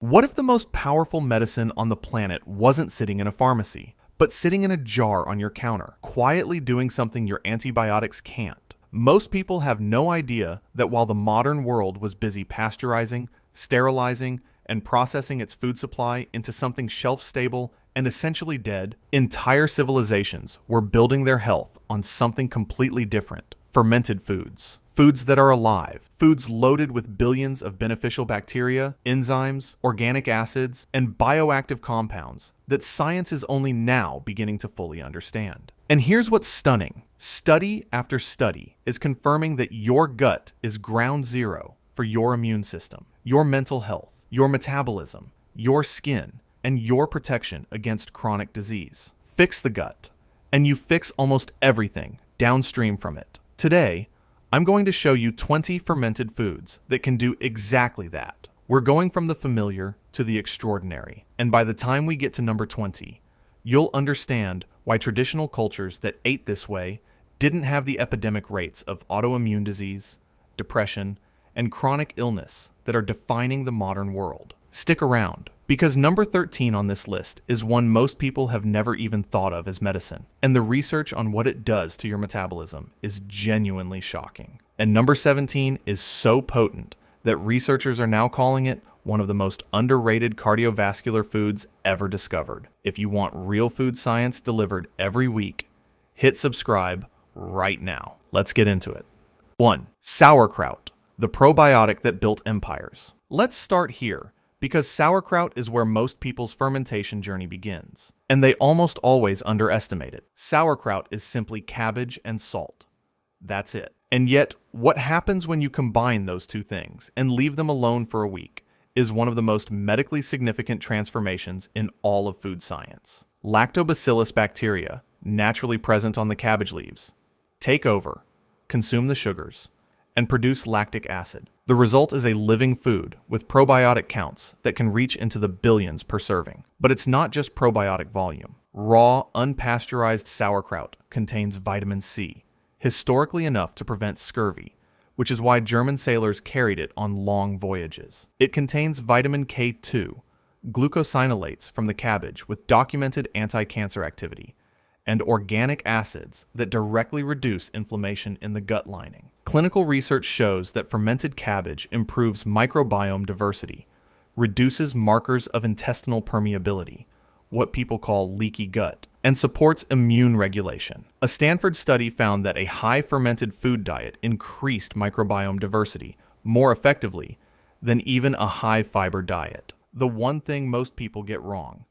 What if the most powerful medicine on the planet wasn't sitting in a pharmacy, but sitting in a jar on your counter, quietly doing something your antibiotics can't? Most people have no idea that while the modern world was busy pasteurizing, sterilizing, and processing its food supply into something shelf-stable and essentially dead, entire civilizations were building their health on something completely different: fermented foods. Foods that are alive, foods loaded with billions of beneficial bacteria, enzymes, organic acids, and bioactive compounds that science is only now beginning to fully understand. And here's what's stunning. Study after study is confirming that your gut is ground zero for your immune system, your mental health, your metabolism, your skin, and your protection against chronic disease. Fix the gut, and you fix almost everything downstream from it. Today, I'm going to show you 20 fermented foods that can do exactly that. We're going from the familiar to the extraordinary, and by the time we get to number 20, you'll understand why traditional cultures that ate this way didn't have the epidemic rates of autoimmune disease, depression, and chronic illness that are defining the modern world. Stick around, because number 13 on this list is one most people have never even thought of as medicine, and the research on what it does to your metabolism is genuinely shocking. And number 17 is so potent that researchers are now calling it one of the most underrated cardiovascular foods ever discovered. If you want real food science delivered every week, hit subscribe right now. Let's get into it. 1. Sauerkraut, the probiotic that built empires. Let's start here, because sauerkraut is where most people's fermentation journey begins, and they almost always underestimate it. Sauerkraut is simply cabbage and salt. That's it. And yet, what happens when you combine those two things and leave them alone for a week is one of the most medically significant transformations in all of food science. Lactobacillus bacteria, naturally present on the cabbage leaves, take over, consume the sugars, and produce lactic acid. The result is a living food with probiotic counts that can reach into the billions per serving. But it's not just probiotic volume. Raw, unpasteurized sauerkraut contains vitamin C, historically enough to prevent scurvy, which is why German sailors carried it on long voyages. It contains vitamin K2, glucosinolates from the cabbage with documented anti-cancer activity, and organic acids that directly reduce inflammation in the gut lining. Clinical research shows that fermented cabbage improves microbiome diversity, reduces markers of intestinal permeability, what people call leaky gut, and supports immune regulation. A Stanford study found that a high fermented food diet increased microbiome diversity more effectively than even a high fiber diet. The one thing most people get wrong: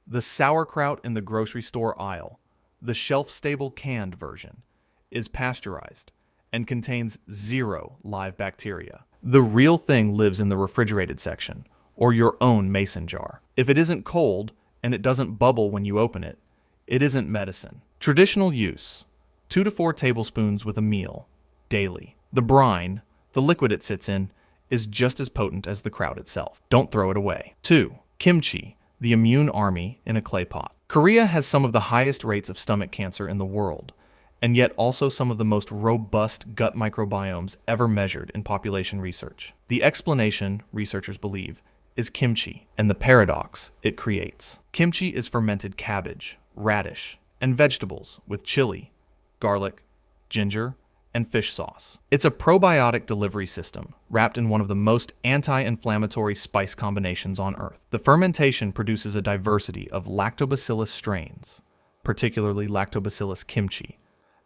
the sauerkraut in the grocery store aisle, the shelf-stable canned version, is pasteurized and contains 0 live bacteria. The real thing lives in the refrigerated section, or your own mason jar. If it isn't cold and it doesn't bubble when you open it, it isn't medicine. Traditional use: 2 to 4 tablespoons with a meal, daily. The brine, the liquid it sits in, is just as potent as the kraut itself. Don't throw it away. 2. Kimchi, the immune army in a clay pot. Korea has some of the highest rates of stomach cancer in the world, and yet also some of the most robust gut microbiomes ever measured in population research. The explanation, researchers believe, is kimchi and the paradox it creates. Kimchi is fermented cabbage, radish, and vegetables with chili, garlic, ginger, and fish sauce. It's a probiotic delivery system wrapped in one of the most anti-inflammatory spice combinations on Earth. The fermentation produces a diversity of lactobacillus strains, particularly Lactobacillus kimchi,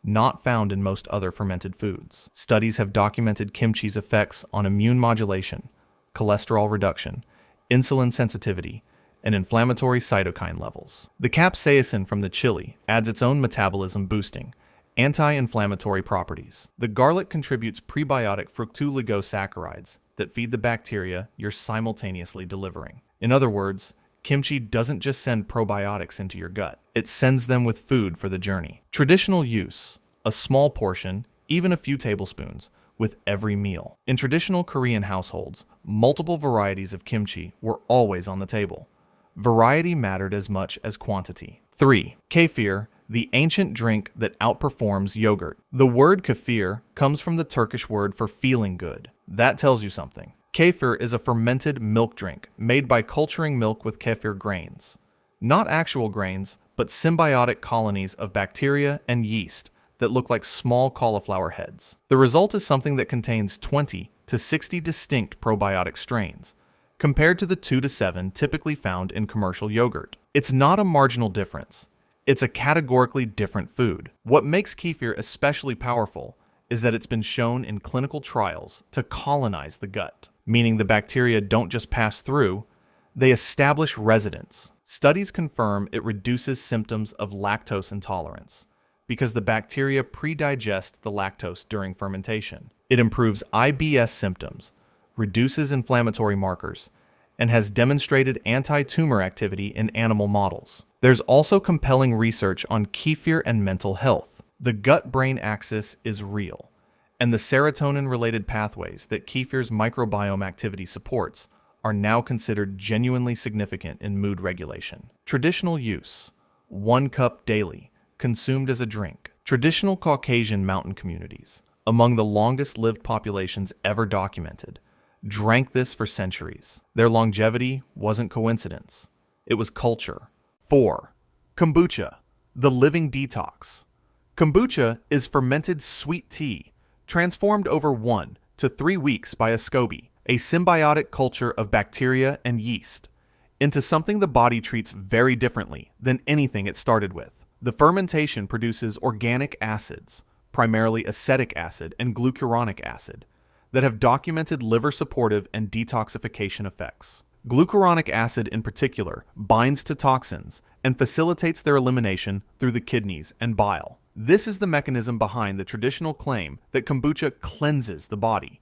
not found in most other fermented foods. Studies have documented kimchi's effects on immune modulation, cholesterol reduction, insulin sensitivity, and inflammatory cytokine levels. The capsaicin from the chili adds its own metabolism-boosting, anti-inflammatory properties. The garlic contributes prebiotic fructooligosaccharides that feed the bacteria you're simultaneously delivering. In other words, kimchi doesn't just send probiotics into your gut, it sends them with food for the journey. Traditional use: a small portion, even a few tablespoons, with every meal. In traditional Korean households, multiple varieties of kimchi were always on the table. Variety mattered as much as quantity. 3. Kefir, the ancient drink that outperforms yogurt. The word kefir comes from the Turkish word for feeling good. That tells you something. Kefir is a fermented milk drink made by culturing milk with kefir grains. Not actual grains, but symbiotic colonies of bacteria and yeast that look like small cauliflower heads. The result is something that contains 20 to 60 distinct probiotic strains, compared to the 2 to 7 typically found in commercial yogurt. It's not a marginal difference. It's a categorically different food. What makes kefir especially powerful is that it's been shown in clinical trials to colonize the gut, meaning the bacteria don't just pass through, they establish residence. Studies confirm it reduces symptoms of lactose intolerance because the bacteria pre-digest the lactose during fermentation. It improves IBS symptoms, reduces inflammatory markers, and has demonstrated anti-tumor activity in animal models. There's also compelling research on kefir and mental health. The gut-brain axis is real, and the serotonin-related pathways that kefir's microbiome activity supports are now considered genuinely significant in mood regulation. Traditional use: 1 cup daily, consumed as a drink. Traditional Caucasian mountain communities, among the longest-lived populations ever documented, drank this for centuries. Their longevity wasn't coincidence. It was culture. 4. Kombucha, the living detox. Kombucha is fermented sweet tea, transformed over 1 to 3 weeks by a SCOBY, a symbiotic culture of bacteria and yeast, into something the body treats very differently than anything it started with. The fermentation produces organic acids, primarily acetic acid and glucuronic acid, that have documented liver-supportive and detoxification effects. Glucuronic acid in particular binds to toxins and facilitates their elimination through the kidneys and bile. This is the mechanism behind the traditional claim that kombucha cleanses the body,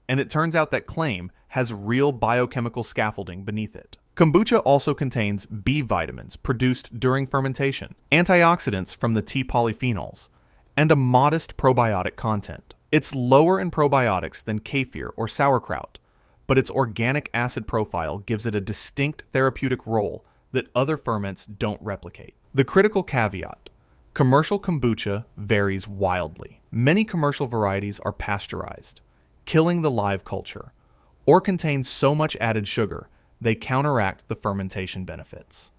and it turns out that claim has real biochemical scaffolding beneath it. Kombucha also contains B vitamins produced during fermentation, antioxidants from the tea polyphenols, and a modest probiotic content. It's lower in probiotics than kefir or sauerkraut, but its organic acid profile gives it a distinct therapeutic role that other ferments don't replicate. The critical caveat: commercial kombucha varies wildly. Many commercial varieties are pasteurized, killing the live culture, or contain so much added sugar they counteract the fermentation benefits.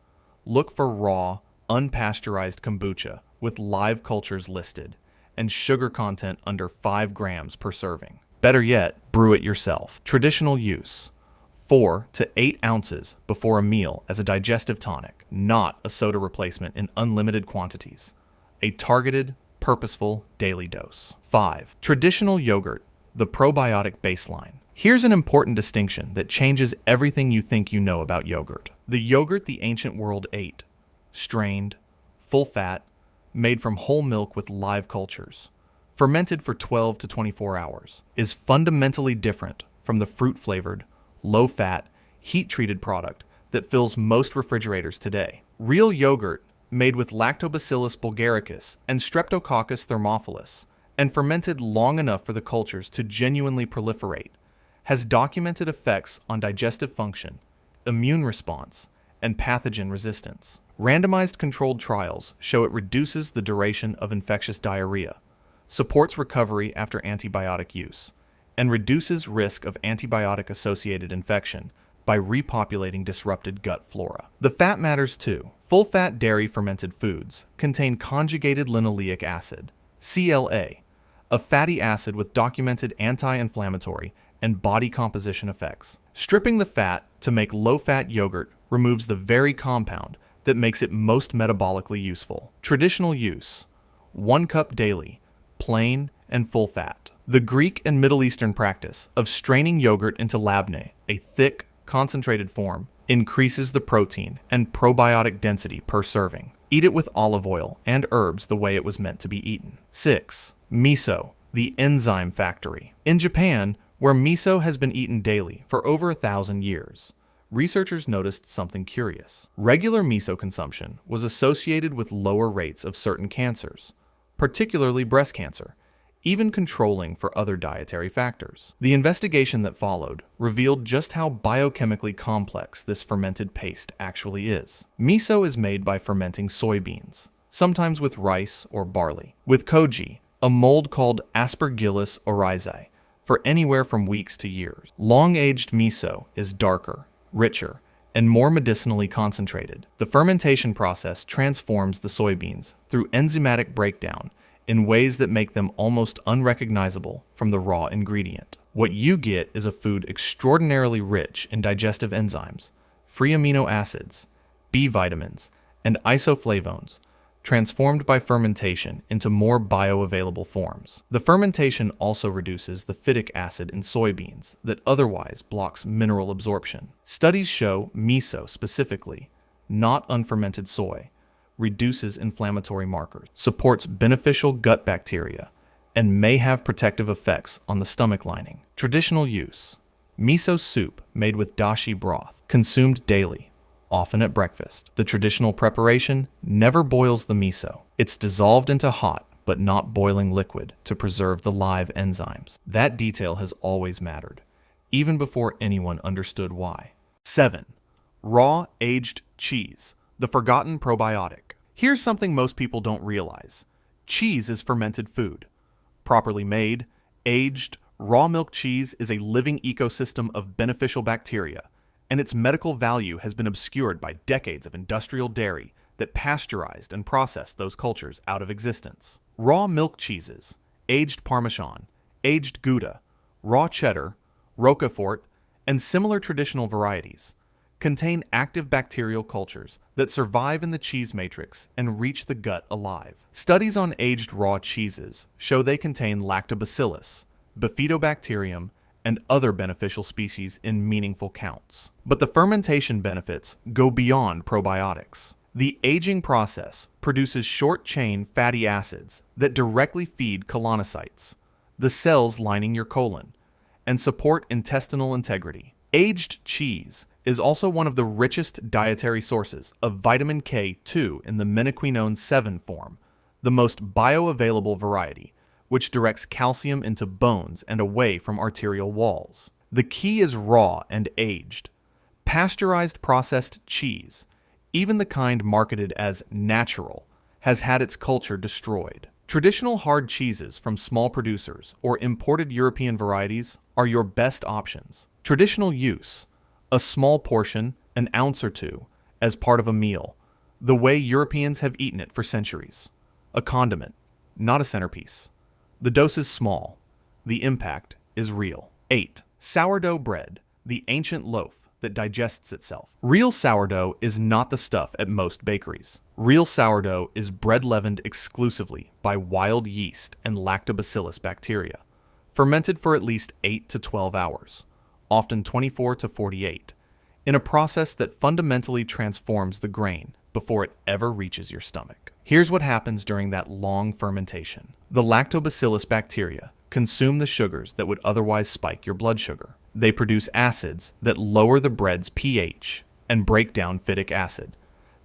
Look for raw, unpasteurized kombucha with live cultures listed and sugar content under 5 grams per serving. Better yet, brew it yourself. Traditional use: 4 to 8 ounces before a meal as a digestive tonic, not a soda replacement in unlimited quantities. A targeted, purposeful daily dose. 5. Traditional yogurt, the probiotic baseline. Here's an important distinction that changes everything you think you know about yogurt. The yogurt the ancient world ate, strained, full fat, made from whole milk with live cultures, fermented for 12 to 24 hours, is fundamentally different from the fruit-flavored, low-fat, heat-treated product that fills most refrigerators today. Real yogurt, made with Lactobacillus bulgaricus and Streptococcus thermophilus, and fermented long enough for the cultures to genuinely proliferate, has documented effects on digestive function, immune response, and pathogen resistance. Randomized controlled trials show it reduces the duration of infectious diarrhea, supports recovery after antibiotic use, and reduces risk of antibiotic-associated infection by repopulating disrupted gut flora. The fat matters too. Full-fat dairy fermented foods contain conjugated linoleic acid, CLA, a fatty acid with documented anti-inflammatory and body composition effects. Stripping the fat to make low-fat yogurt removes the very compound that makes it most metabolically useful. Traditional use: 1 cup daily, plain and full fat. The Greek and Middle Eastern practice of straining yogurt into labneh, a thick, concentrated form, increases the protein and probiotic density per serving. Eat it with olive oil and herbs the way it was meant to be eaten. 6. Miso, the enzyme factory. In Japan, where miso has been eaten daily for over 1,000 years, researchers noticed something curious. Regular miso consumption was associated with lower rates of certain cancers, particularly breast cancer, even controlling for other dietary factors. The investigation that followed revealed just how biochemically complex this fermented paste actually is. Miso is made by fermenting soybeans, sometimes with rice or barley, with koji, a mold called Aspergillus oryzae, for anywhere from weeks to years. Long-aged miso is darker, richer, and more medicinally concentrated. The fermentation process transforms the soybeans through enzymatic breakdown in ways that make them almost unrecognizable from the raw ingredient. What you get is a food extraordinarily rich in digestive enzymes, free amino acids, B vitamins, and isoflavones, transformed by fermentation into more bioavailable forms. The fermentation also reduces the phytic acid in soybeans that otherwise blocks mineral absorption. Studies show miso specifically, not unfermented soy, reduces inflammatory markers, supports beneficial gut bacteria, and may have protective effects on the stomach lining. Traditional use: miso soup made with dashi broth, consumed daily, often at breakfast. The traditional preparation never boils the miso. It's dissolved into hot but not boiling liquid to preserve the live enzymes. That detail has always mattered, even before anyone understood why. 7. Raw aged cheese, the forgotten probiotic. Here's something most people don't realize. Cheese is fermented food. Properly made, aged, raw milk cheese is a living ecosystem of beneficial bacteria, and its medical value has been obscured by decades of industrial dairy that pasteurized and processed those cultures out of existence. Raw milk cheeses, aged Parmesan, aged Gouda, raw cheddar, Roquefort, and similar traditional varieties contain active bacterial cultures that survive in the cheese matrix and reach the gut alive. Studies on aged raw cheeses show they contain lactobacillus, bifidobacterium, and other beneficial species in meaningful counts. But the fermentation benefits go beyond probiotics. The aging process produces short-chain fatty acids that directly feed colonocytes, the cells lining your colon, and support intestinal integrity. Aged cheese is also one of the richest dietary sources of vitamin K2 in the menaquinone 7 form, the most bioavailable variety, which directs calcium into bones and away from arterial walls. The key is raw and aged. Pasteurized processed cheese, even the kind marketed as natural, has had its culture destroyed. Traditional hard cheeses from small producers or imported European varieties are your best options. Traditional use: a small portion, an ounce or two, as part of a meal, the way Europeans have eaten it for centuries. A condiment, not a centerpiece. The dose is small. The impact is real. 8. Sourdough bread, the ancient loaf that digests itself. Real sourdough is not the stuff at most bakeries. Real sourdough is bread leavened exclusively by wild yeast and lactobacillus bacteria, fermented for at least 8 to 12 hours, often 24 to 48, in a process that fundamentally transforms the grain before it ever reaches your stomach. Here's what happens during that long fermentation. The lactobacillus bacteria consume the sugars that would otherwise spike your blood sugar. They produce acids that lower the bread's pH and break down phytic acid,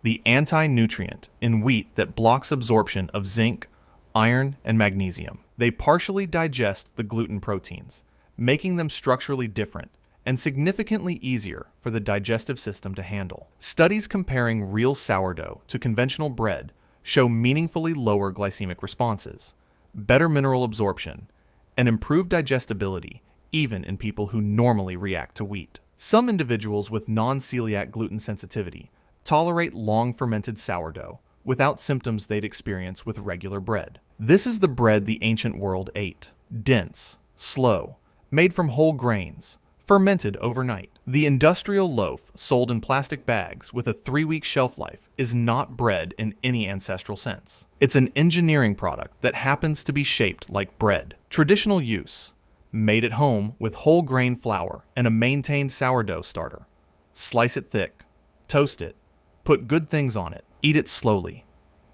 the anti-nutrient in wheat that blocks absorption of zinc, iron, and magnesium. They partially digest the gluten proteins, making them structurally different and significantly easier for the digestive system to handle. Studies comparing real sourdough to conventional bread show meaningfully lower glycemic responses, better mineral absorption, and improved digestibility even in people who normally react to wheat. Some individuals with non-celiac gluten sensitivity tolerate long-fermented sourdough without symptoms they'd experience with regular bread. This is the bread the ancient world ate: dense, slow, made from whole grains, fermented overnight. The industrial loaf sold in plastic bags with a 3-week shelf life is not bread in any ancestral sense. It's an engineering product that happens to be shaped like bread. Traditional use: made at home with whole grain flour and a maintained sourdough starter. Slice it thick, toast it, put good things on it, eat it slowly.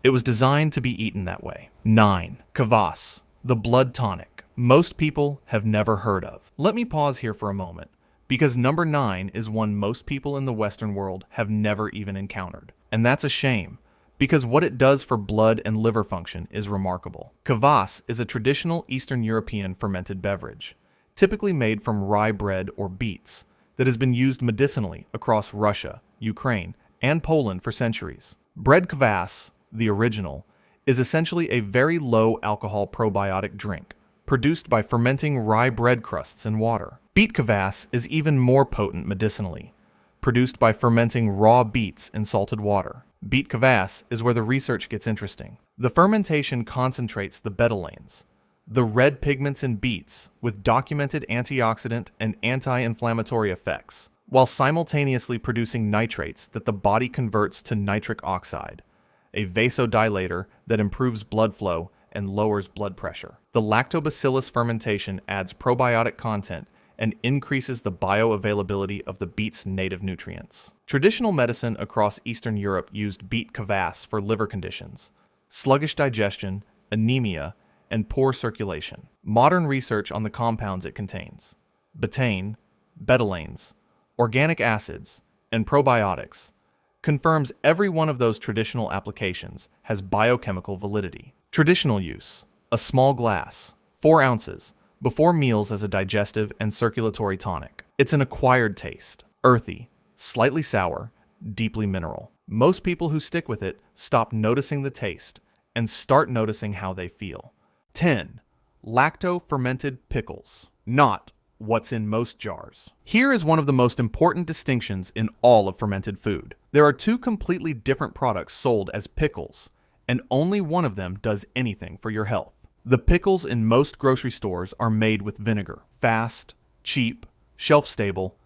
It was designed to be eaten that way. 9. Kvass, the blood tonic most people have never heard of. Let me pause here for a moment, because number 9 is one most people in the Western world have never even encountered. And that's a shame, because what it does for blood and liver function is remarkable. Kvass is a traditional Eastern European fermented beverage, typically made from rye bread or beets, that has been used medicinally across Russia, Ukraine, and Poland for centuries. Bread Kvass, the original, is essentially a very low alcohol probiotic drink, produced by fermenting rye bread crusts in water. Beet Kvass is even more potent medicinally, produced by fermenting raw beets in salted water. Beet Kvass is where the research gets interesting. The fermentation concentrates the betalains, the red pigments in beets with documented antioxidant and anti-inflammatory effects, while simultaneously producing nitrates that the body converts to nitric oxide, a vasodilator that improves blood flow and lowers blood pressure. The lactobacillus fermentation adds probiotic content and increases the bioavailability of the beet's native nutrients. Traditional medicine across Eastern Europe used beet Kvass for liver conditions, sluggish digestion, anemia, and poor circulation. Modern research on the compounds it contains, betaine, betalains, organic acids, and probiotics, confirms every one of those traditional applications has biochemical validity. Traditional use: a small glass, 4 ounces, before meals as a digestive and circulatory tonic. It's an acquired taste, earthy, slightly sour, deeply mineral. Most people who stick with it stop noticing the taste and start noticing how they feel. 10. Lacto-fermented pickles. Not what's in most jars. Here is one of the most important distinctions in all of fermented food. There are 2 completely different products sold as pickles, and only one of them does anything for your health. The pickles in most grocery stores are made with vinegar, fast, cheap, shelf-stable,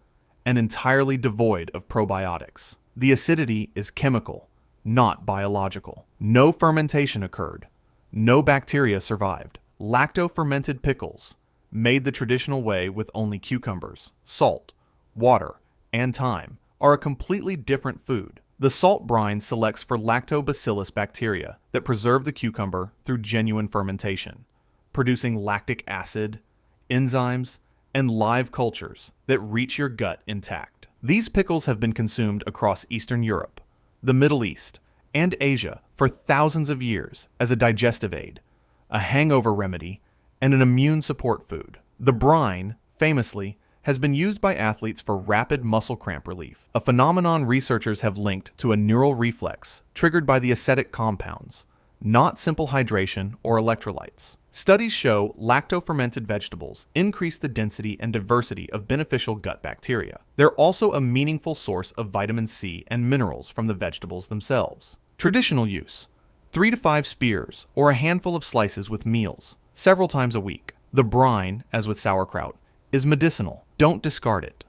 and entirely devoid of probiotics. The acidity is chemical, not biological. No fermentation occurred. No bacteria survived. Lacto-fermented pickles, made the traditional way with only cucumbers, salt, water, and thyme, are a completely different food. The salt brine selects for lactobacillus bacteria that preserve the cucumber through genuine fermentation, producing lactic acid, enzymes, and live cultures that reach your gut intact. These pickles have been consumed across Eastern Europe, the Middle East, and Asia for thousands of years as a digestive aid, a hangover remedy, and an immune support food. The brine, famously, has been used by athletes for rapid muscle cramp relief, a phenomenon researchers have linked to a neural reflex triggered by the acidic compounds, not simple hydration or electrolytes. Studies show lacto-fermented vegetables increase the density and diversity of beneficial gut bacteria. They're also a meaningful source of vitamin C and minerals from the vegetables themselves. Traditional use: 3 to 5 spears or a handful of slices with meals, several times a week. The brine, as with sauerkraut, is medicinal. Don't discard it.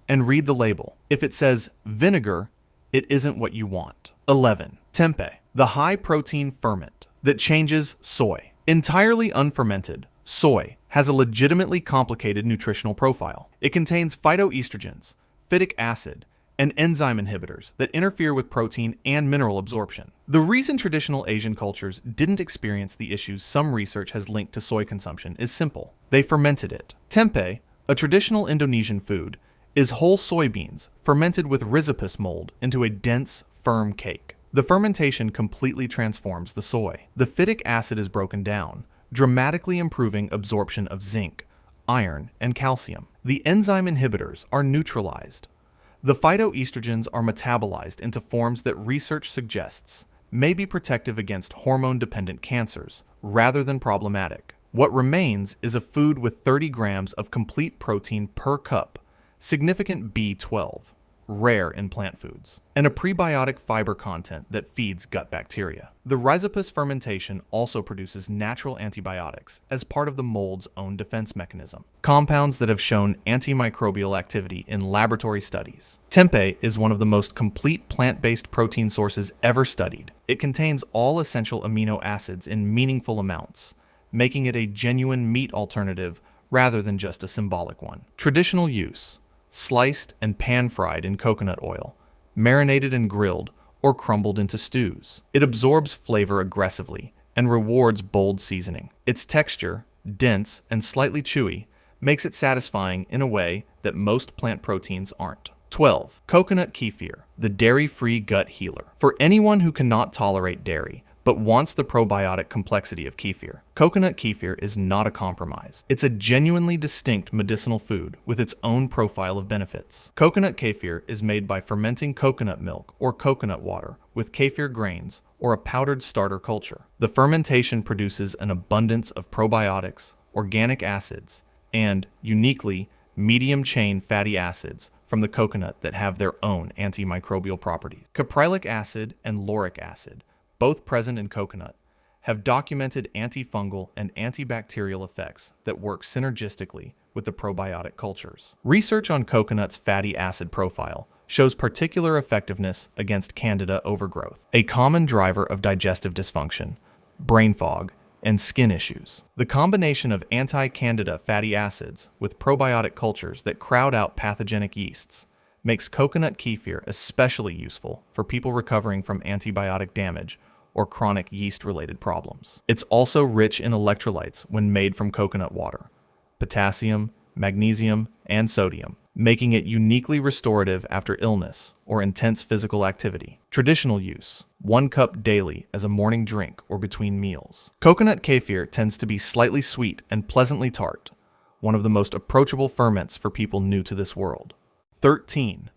And read the label. If it says vinegar, it isn't what you want. 11. Tempeh, the high-protein ferment that changes soy. Entirely unfermented, soy has a legitimately complicated nutritional profile. It contains phytoestrogens, phytic acid, and enzyme inhibitors that interfere with protein and mineral absorption. The reason traditional Asian cultures didn't experience the issues some research has linked to soy consumption is simple. They fermented it. Tempeh, a traditional Indonesian food, is whole soybeans fermented with rhizopus mold into a dense, firm cake. The fermentation completely transforms the soy. The phytic acid is broken down, dramatically improving absorption of zinc, iron, and calcium. The enzyme inhibitors are neutralized. The phytoestrogens are metabolized into forms that research suggests may be protective against hormone-dependent cancers rather than problematic. What remains is a food with 30 grams of complete protein per cup, significant B12, rare in plant foods, and a prebiotic fiber content that feeds gut bacteria. The rhizopus fermentation also produces natural antibiotics as part of the mold's own defense mechanism, compounds that have shown antimicrobial activity in laboratory studies. Tempeh is one of the most complete plant-based protein sources ever studied. It contains all essential amino acids in meaningful amounts, making it a genuine meat alternative rather than just a symbolic one. Traditional use: sliced and pan-fried in coconut oil, marinated and grilled, or crumbled into stews. It absorbs flavor aggressively and rewards bold seasoning. Its texture, dense and slightly chewy, makes it satisfying in a way that most plant proteins aren't. 12. Coconut kefir, the dairy-free gut healer. For anyone who cannot tolerate dairy, but wants the probiotic complexity of kefir, coconut kefir is not a compromise. It's a genuinely distinct medicinal food with its own profile of benefits. Coconut kefir is made by fermenting coconut milk or coconut water with kefir grains or a powdered starter culture. The fermentation produces an abundance of probiotics, organic acids, and, uniquely, medium-chain fatty acids from the coconut that have their own antimicrobial properties. Caprylic acid and lauric acid, both present in coconut, have documented antifungal and antibacterial effects that work synergistically with the probiotic cultures. Research on coconut's fatty acid profile shows particular effectiveness against candida overgrowth, a common driver of digestive dysfunction, brain fog, and skin issues. The combination of anti-candida fatty acids with probiotic cultures that crowd out pathogenic yeasts makes coconut kefir especially useful for people recovering from antibiotic damage or chronic yeast-related problems. It's also rich in electrolytes when made from coconut water, potassium, magnesium, and sodium, making it uniquely restorative after illness or intense physical activity. Traditional use: 1 cup daily as a morning drink or between meals. Coconut kefir tends to be slightly sweet and pleasantly tart, one of the most approachable ferments for people new to this world. 13.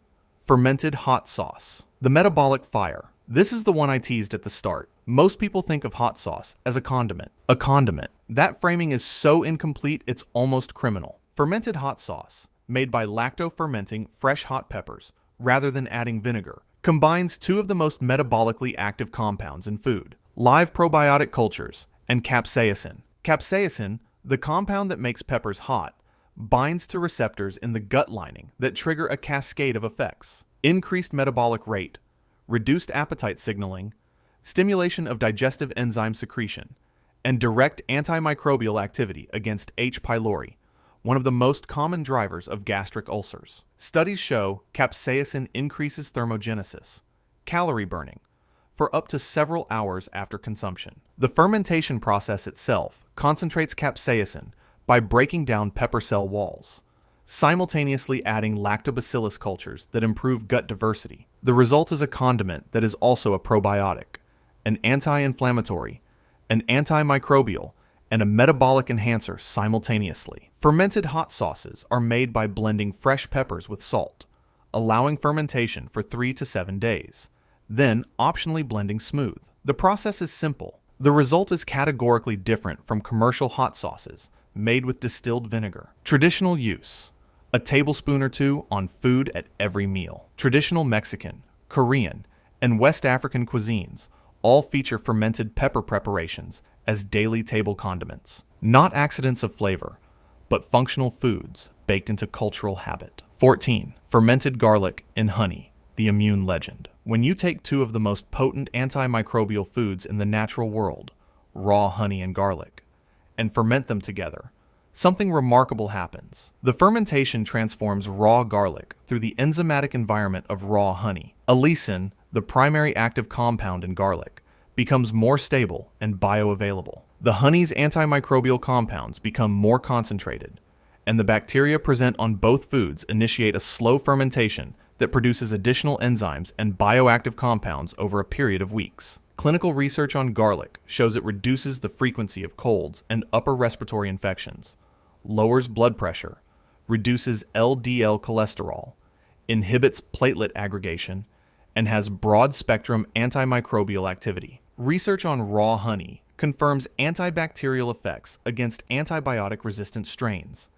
Fermented hot sauce. The metabolic fire. This is the one I teased at the start. Most people think of hot sauce as a condiment. A condiment. That framing is so incomplete it's almost criminal. Fermented hot sauce, made by lacto-fermenting fresh hot peppers rather than adding vinegar, combines two of the most metabolically active compounds in food: live probiotic cultures and capsaicin. Capsaicin, the compound that makes peppers hot, binds to receptors in the gut lining that trigger a cascade of effects: increased metabolic rate, reduced appetite signaling, stimulation of digestive enzyme secretion, and direct antimicrobial activity against H. pylori, one of the most common drivers of gastric ulcers. Studies show capsaicin increases thermogenesis, calorie burning, for up to several hours after consumption. The fermentation process itself concentrates capsaicin by breaking down pepper cell walls, simultaneously adding lactobacillus cultures that improve gut diversity. The result is a condiment that is also a probiotic, an anti-inflammatory, an antimicrobial, and a metabolic enhancer simultaneously. Fermented hot sauces are made by blending fresh peppers with salt, allowing fermentation for 3 to 7 days, then optionally blending smooth. The process is simple. The result is categorically different from commercial hot sauces made with distilled vinegar. Traditional use: a tablespoon or two on food at every meal. Traditional Mexican, Korean, and West African cuisines all feature fermented pepper preparations as daily table condiments. Not accidents of flavor, but functional foods baked into cultural habit. 14. Fermented garlic in honey, the immune legend. When you take two of the most potent antimicrobial foods in the natural world, raw honey and garlic, and ferment them together, something remarkable happens. The fermentation transforms raw garlic through the enzymatic environment of raw honey. Allicin, the primary active compound in garlic, becomes more stable and bioavailable. The honey's antimicrobial compounds become more concentrated, and the bacteria present on both foods initiate a slow fermentation that produces additional enzymes and bioactive compounds over a period of weeks. Clinical research on garlic shows it reduces the frequency of colds and upper respiratory infections, lowers blood pressure, reduces LDL cholesterol, inhibits platelet aggregation, and has broad-spectrum antimicrobial activity. Research on raw honey confirms antibacterial effects against antibiotic-resistant strains,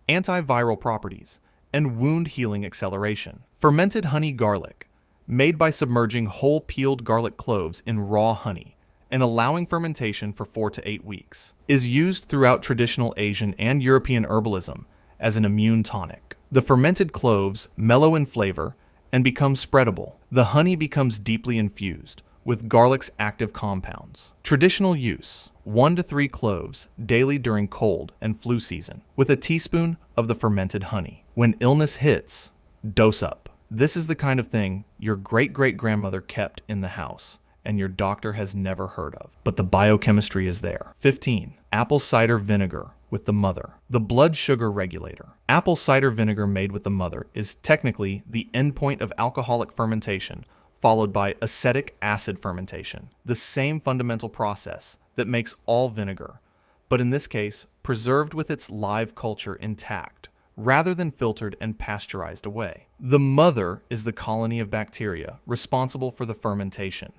antiviral properties, and wound healing acceleration. Fermented honey garlic, made by submerging whole peeled garlic cloves in raw honey and allowing fermentation for 4 to 8 weeks, is used throughout traditional Asian and European herbalism as an immune tonic. The fermented cloves mellow in flavor and become spreadable. The honey becomes deeply infused with garlic's active compounds. Traditional use: 1 to 3 cloves daily during cold and flu season, with a teaspoon of the fermented honey. When illness hits, dose up. This is the kind of thing your great-great-grandmother kept in the house and your doctor has never heard of, but the biochemistry is there. 15. Apple cider vinegar with the mother, the blood sugar regulator. Apple cider vinegar made with the mother is technically the endpoint of alcoholic fermentation, followed by acetic acid fermentation, the same fundamental process that makes all vinegar, but in this case, preserved with its live culture intact, rather than filtered and pasteurized away. The mother is the colony of bacteria responsible for the fermentation.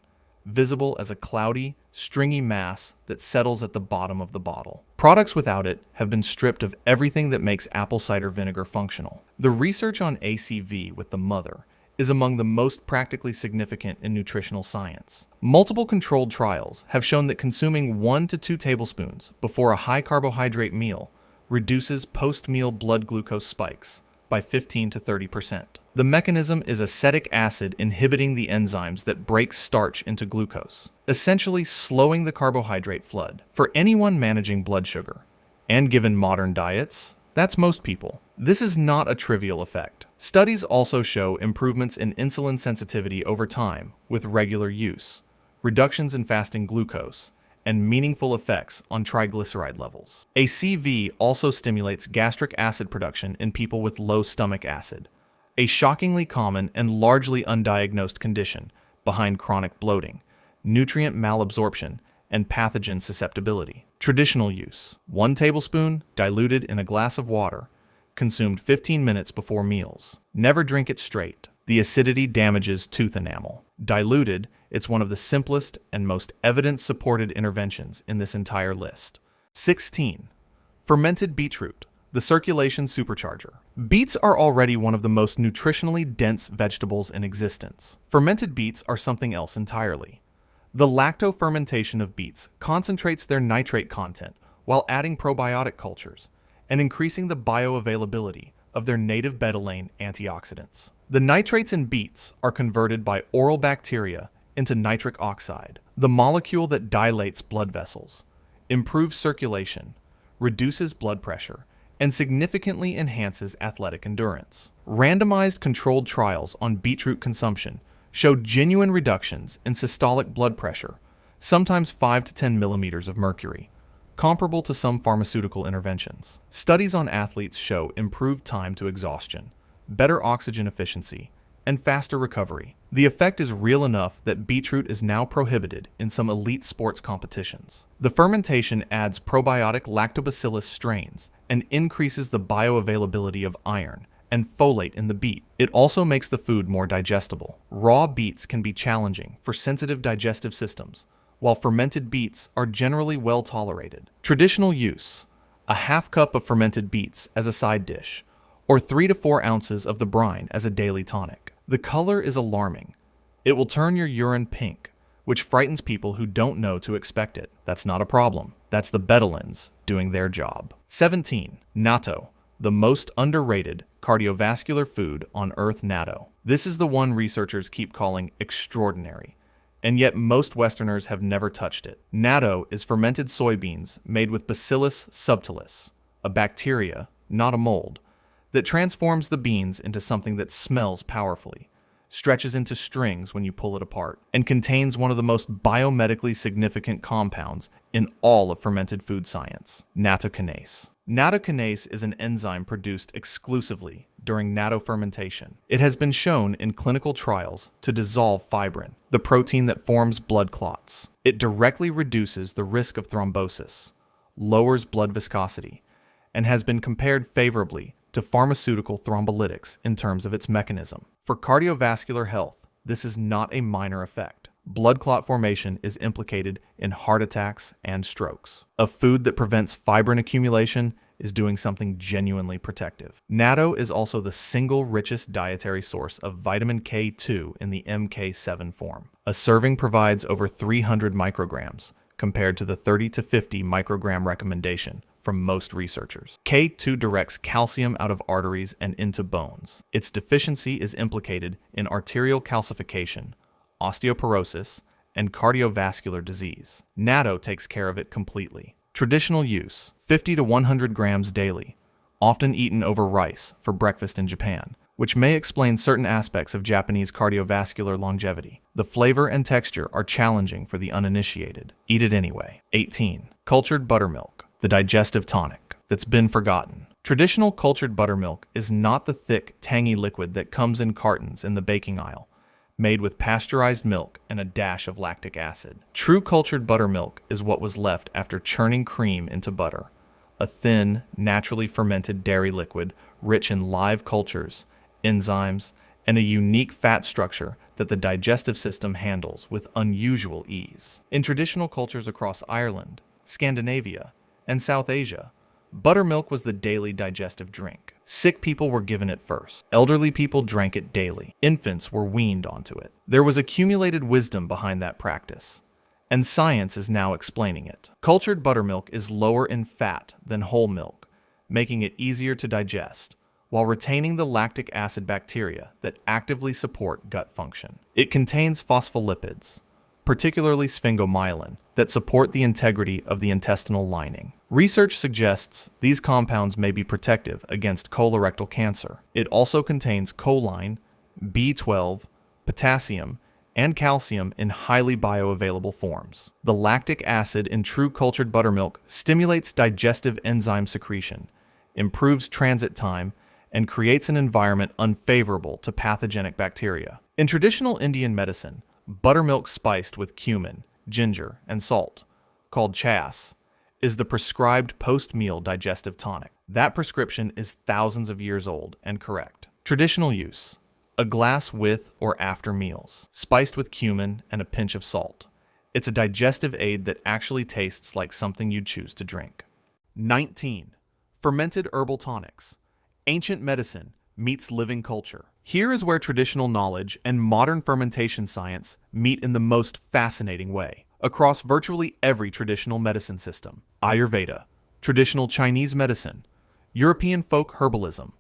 visible as a cloudy, stringy mass that settles at the bottom of the bottle. Products without it have been stripped of everything that makes apple cider vinegar functional. The research on ACV with the mother is among the most practically significant in nutritional science. Multiple controlled trials have shown that consuming 1 to 2 tablespoons before a high-carbohydrate meal reduces post-meal blood glucose spikes by 15 to 30%. The mechanism is acetic acid inhibiting the enzymes that break starch into glucose, essentially slowing the carbohydrate flood. For anyone managing blood sugar, and given modern diets, that's most people, this is not a trivial effect. Studies also show improvements in insulin sensitivity over time with regular use, reductions in fasting glucose, and meaningful effects on triglyceride levels. ACV also stimulates gastric acid production in people with low stomach acid, a shockingly common and largely undiagnosed condition behind chronic bloating, nutrient malabsorption, and pathogen susceptibility. Traditional use: 1 tablespoon diluted in a glass of water, consumed 15 minutes before meals. Never drink it straight. The acidity damages tooth enamel. Diluted, it's one of the simplest and most evidence-supported interventions in this entire list. 16. Fermented beetroot, the circulation supercharger. Beets are already one of the most nutritionally dense vegetables in existence. Fermented beets are something else entirely. The lacto-fermentation of beets concentrates their nitrate content while adding probiotic cultures and increasing the bioavailability of their native betalain antioxidants. The nitrates in beets are converted by oral bacteria into nitric oxide, the molecule that dilates blood vessels, improves circulation, reduces blood pressure, and significantly enhances athletic endurance. Randomized controlled trials on beetroot consumption showed genuine reductions in systolic blood pressure, sometimes 5 to 10 millimeters of mercury, comparable to some pharmaceutical interventions. Studies on athletes show improved time to exhaustion, better oxygen efficiency, and faster recovery. The effect is real enough that beetroot is now prohibited in some elite sports competitions. The fermentation adds probiotic lactobacillus strains and increases the bioavailability of iron and folate in the beet. It also makes the food more digestible. Raw beets can be challenging for sensitive digestive systems, while fermented beets are generally well tolerated. Traditional use: a half cup of fermented beets as a side dish, or 3 to 4 ounces of the brine as a daily tonic. The color is alarming. It will turn your urine pink, which frightens people who don't know to expect it. That's not a problem. That's the betalains doing their job. 17. Natto, the most underrated cardiovascular food on Earth. Natto. This is the one researchers keep calling extraordinary, and yet most Westerners have never touched it. Natto is fermented soybeans made with Bacillus subtilis, a bacteria, not a mold, that transforms the beans into something that smells powerfully, stretches into strings when you pull it apart, and contains one of the most biomedically significant compounds in all of fermented food science: nattokinase. Nattokinase is an enzyme produced exclusively during natto fermentation. It has been shown in clinical trials to dissolve fibrin, the protein that forms blood clots. It directly reduces the risk of thrombosis, lowers blood viscosity, and has been compared favorably to pharmaceutical thrombolytics in terms of its mechanism. For cardiovascular health, this is not a minor effect. Blood clot formation is implicated in heart attacks and strokes. A food that prevents fibrin accumulation is doing something genuinely protective. Natto is also the single richest dietary source of vitamin K2 in the MK7 form. A serving provides over 300 micrograms, compared to the 30 to 50 microgram recommendation from most researchers. K2 directs calcium out of arteries and into bones. Its deficiency is implicated in arterial calcification, osteoporosis, and cardiovascular disease. Natto takes care of it completely. Traditional use: 50 to 100 grams daily, often eaten over rice for breakfast in Japan, which may explain certain aspects of Japanese cardiovascular longevity. The flavor and texture are challenging for the uninitiated. Eat it anyway. 18. Cultured buttermilk, the digestive tonic that's been forgotten. Traditional cultured buttermilk is not the thick, tangy liquid that comes in cartons in the baking aisle, made with pasteurized milk and a dash of lactic acid. True cultured buttermilk is what was left after churning cream into butter, a thin, naturally fermented dairy liquid rich in live cultures, enzymes, and a unique fat structure that the digestive system handles with unusual ease. In traditional cultures across Ireland, Scandinavia, and South Asia, buttermilk was the daily digestive drink. Sick people were given it first. Elderly people drank it daily. Infants were weaned onto it. There was accumulated wisdom behind that practice, and science is now explaining it. Cultured buttermilk is lower in fat than whole milk, making it easier to digest, while retaining the lactic acid bacteria that actively support gut function. It contains phospholipids, particularly sphingomyelin, that support the integrity of the intestinal lining. Research suggests these compounds may be protective against colorectal cancer. It also contains choline, B12, potassium, and calcium in highly bioavailable forms. The lactic acid in true cultured buttermilk stimulates digestive enzyme secretion, improves transit time, and creates an environment unfavorable to pathogenic bacteria. In traditional Indian medicine, buttermilk spiced with cumin, ginger, and salt, called chass, is the prescribed post-meal digestive tonic. That prescription is thousands of years old and correct. Traditional use: a glass with or after meals, spiced with cumin and a pinch of salt. It's a digestive aid that actually tastes like something you'd choose to drink. 19. Fermented herbal tonics. Ancient medicine meets living culture. Here is where traditional knowledge and modern fermentation science meet in the most fascinating way. Across virtually every traditional medicine system: Ayurveda, traditional Chinese medicine, European folk herbalism,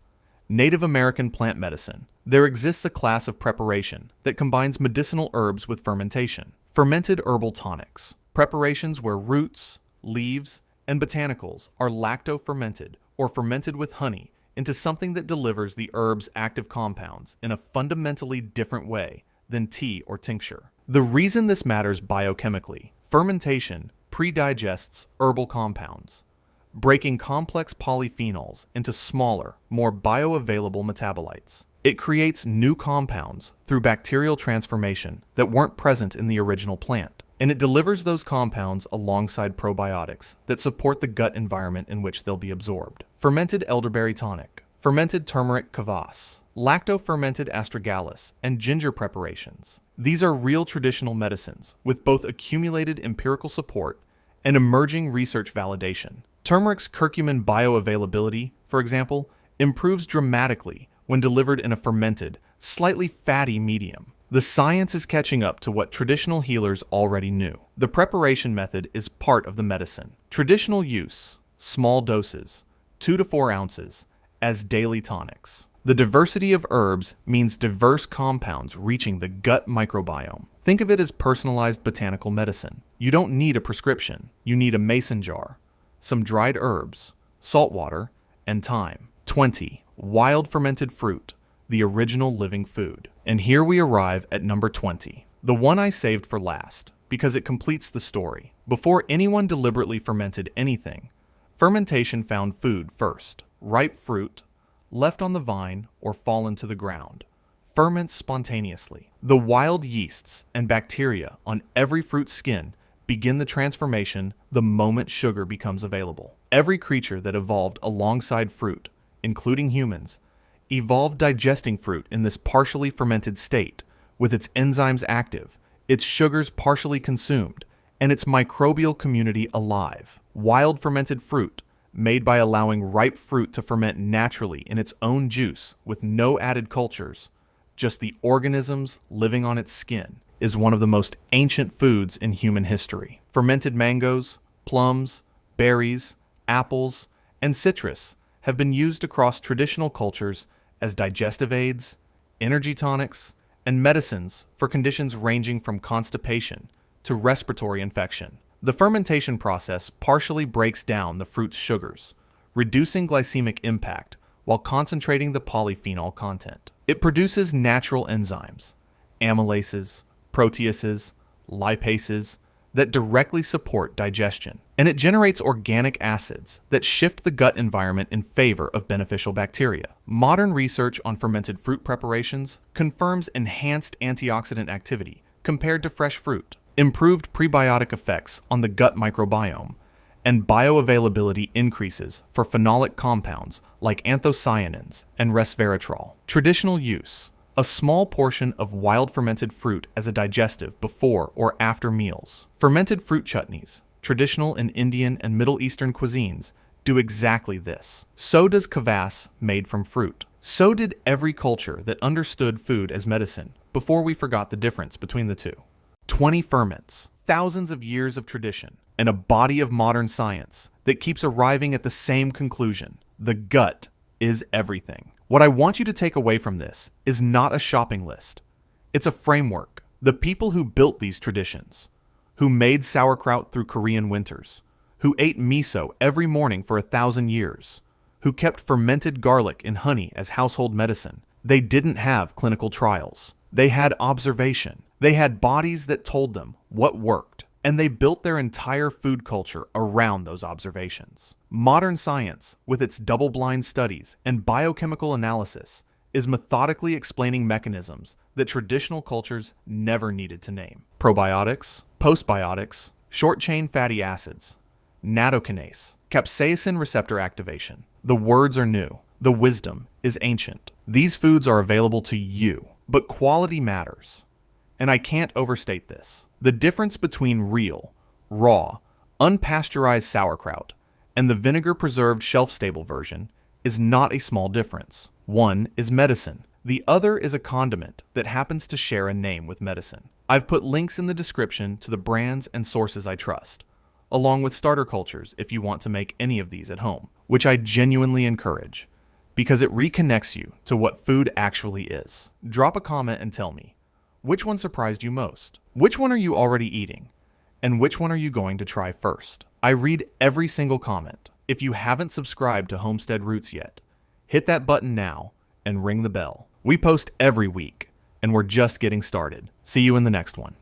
Native American plant medicine, there exists a class of preparation that combines medicinal herbs with fermentation. Fermented herbal tonics, preparations where roots, leaves, and botanicals are lacto-fermented or fermented with honey into something that delivers the herb's active compounds in a fundamentally different way than tea or tincture. The reason this matters biochemically: fermentation pre-digests herbal compounds, breaking complex polyphenols into smaller, more bioavailable metabolites. It creates new compounds through bacterial transformation that weren't present in the original plant, and it delivers those compounds alongside probiotics that support the gut environment in which they'll be absorbed. Fermented elderberry tonic, fermented turmeric kvass, lacto-fermented astragalus, and ginger preparations. These are real traditional medicines with both accumulated empirical support and emerging research validation. Turmeric's curcumin bioavailability, for example, improves dramatically when delivered in a fermented, slightly fatty medium. The science is catching up to what traditional healers already knew. The preparation method is part of the medicine. Traditional use: small doses, 2 to 4 ounces, as daily tonics. The diversity of herbs means diverse compounds reaching the gut microbiome. Think of it as personalized botanical medicine. You don't need a prescription. You need a mason jar, some dried herbs, salt water, and thyme. 20. Wild fermented fruit, the original living food. And here we arrive at number 20, the one I saved for last, because it completes the story. Before anyone deliberately fermented anything, fermentation found food first. Ripe fruit, left on the vine or fallen to the ground, ferments spontaneously. The wild yeasts and bacteria on every fruit's skin begin the transformation the moment sugar becomes available. Every creature that evolved alongside fruit, including humans, evolved digesting fruit in this partially fermented state, with its enzymes active, its sugars partially consumed, and its microbial community alive. Wild fermented fruit, made by allowing ripe fruit to ferment naturally in its own juice with no added cultures, just the organisms living on its skin, is one of the most ancient foods in human history. Fermented mangoes, plums, berries, apples, and citrus have been used across traditional cultures as digestive aids, energy tonics, and medicines for conditions ranging from constipation to respiratory infection. The fermentation process partially breaks down the fruit's sugars, reducing glycemic impact while concentrating the polyphenol content. It produces natural enzymes, amylases, proteases, lipases, that directly support digestion. And it generates organic acids that shift the gut environment in favor of beneficial bacteria. Modern research on fermented fruit preparations confirms enhanced antioxidant activity compared to fresh fruit, improved prebiotic effects on the gut microbiome, and bioavailability increases for phenolic compounds like anthocyanins and resveratrol. Traditional use: A small portion of wild fermented fruit as a digestive before or after meals. Fermented fruit chutneys, traditional in Indian and Middle Eastern cuisines, do exactly this. So does Kvass, made from fruit. So did every culture that understood food as medicine before we forgot the difference between the two. 20 ferments, thousands of years of tradition, and a body of modern science that keeps arriving at the same conclusion. The gut is everything. What I want you to take away from this is not a shopping list. It's a framework. The people who built these traditions, who made sauerkraut through Korean winters, who ate miso every morning for 1,000 years, who kept fermented garlic in honey as household medicine, they didn't have clinical trials. They had observation. They had bodies that told them what worked, and they built their entire food culture around those observations. Modern science, with its double-blind studies and biochemical analysis, is methodically explaining mechanisms that traditional cultures never needed to name. Probiotics, postbiotics, short-chain fatty acids, nattokinase, capsaicin receptor activation. The words are new. The wisdom is ancient. These foods are available to you, but quality matters. And I can't overstate this. The difference between real, raw, unpasteurized sauerkraut and the vinegar-preserved shelf-stable version is not a small difference. One is medicine. The other is a condiment that happens to share a name with medicine. I've put links in the description to the brands and sources I trust, along with starter cultures if you want to make any of these at home, which I genuinely encourage, because it reconnects you to what food actually is. Drop a comment and tell me, which one surprised you most? Which one are you already eating? And which one are you going to try first? I read every single comment. If you haven't subscribed to Homestead Roots yet, hit that button now and ring the bell. We post every week, and we're just getting started. See you in the next one.